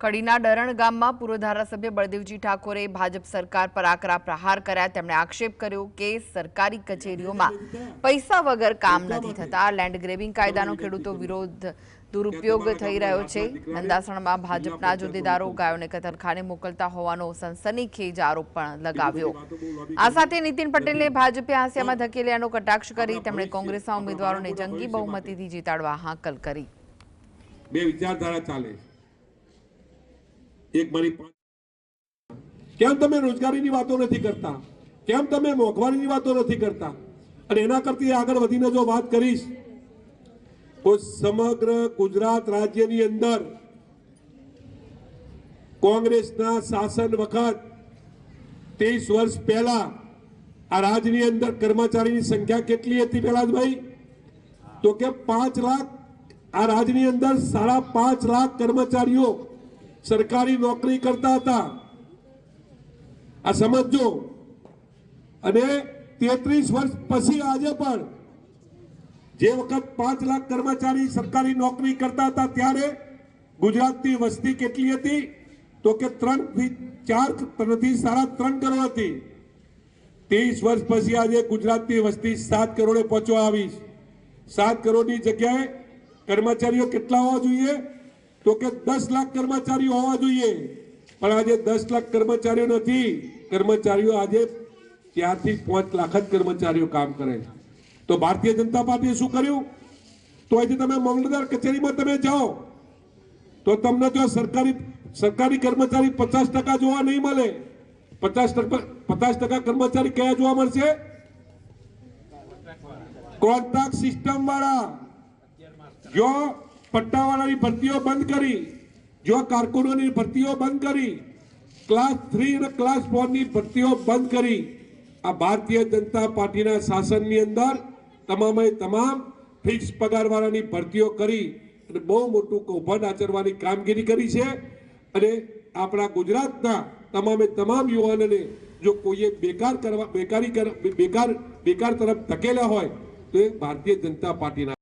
કડીના ડરણ ગામમાં પૂર્વ ધારાસભ્ય બળદેવજી ઠાકોરે ભાજપ સરકાર પર આકરા પ્રહાર કર્યા। તેમણે આક્ષેપ કર્યો કે સરકારી કચેરીઓમાં પૈસા વગર કામ નથી થતા। લેન્ડ ગ્રેબિંગ કાયદાનો ખેડૂતો વિરોધ દુરુપયોગ થઈ રહ્યો છે। નંદાસણમાં ભાજપના જ હોદ્દેદારો ગાયોને કતલખાને મોકલતા હોવાનો સનસનીખેજ આરોપ પણ લગાવ્યો। આ સાથે નીતિન પટેલને ભાજપે હાંસિયામાં ધકેલ્યાનો કટાક્ષ કરી તેમણે કોંગ્રેસના ઉમેદવારોને જંગી બહુમતીથી જીતાડવા હાકલ કરી। બે વિચારધારા ચાલે एक मारी केम तमे रोजगारीनी वातो नथी करता, केम तमे मोंघवारीनी वातो नथी करता अने एना करती आगळ वधीने जो वात करीश तो समग्र गुजरात राज्यनी अंदर कांग्रेसना शासन वखत 23 वर्ष पहला आ राज्यनी अंदर कर्मचारीनी संख्या केटली हती प्रहलादभाई? तो के 5 लाख आ राज्यनी अंदर 5.5 लाख कर्मचारीओ सरकारी नौकरी करता था। आ समझो अने 33 वर्ष पछी आजे पण जे वखत 5 लाख कर्मचारी सरकारी नौकरी करता था त्यारे गुजरातनी वस्ती केटली हती? तो के 3 થી 3.5 करोड़ हती। 30 वर्ष पछी आजे गुजरातनी वस्ती 7 करोड़े पहोंचवा आवी। 7 करोड़नी जग्याए कर्मचारीओ केटला होवा जोईए? तो के 10 लाख कर्मचारी होवा जोईए, पण आज 10 लाख कर्मचारी नहीं। कर्मचारी आज 4 થી 5 लाख ज कर्मचारी काम करे। तो भारतीय जनता पार्टी शू कर्यु? तो आज तमे मामलतदार कचेरी में तमे जाओ तो तमने तो सरकारी कर्मचारी 50% जोवा नहीं मळे। 50% कर्मचारी क्या जोवा मळशे? कॉन्ट्राक्ट सिस्टम वाला जो पट्टावाला की भर्तियों बंद करी, जो कारकुनों की भर्तियों बंद करी, क्लास 3 और क्लास 4 की भर्तियों बंद करी। आ भारतीय जनता पार्टी ना शासन नी अंदर तमामे तमाम फिक्स पगार वाला की भर्तियों करी अने बहु मोटू कौभांड आचरवानी कामगीरी करी छे। अने आपणा गुजरातना तमामे तमाम युवानोने जो कोईए बेकार तरफ धकेल्या होय तो भारतीय जनता पार्टी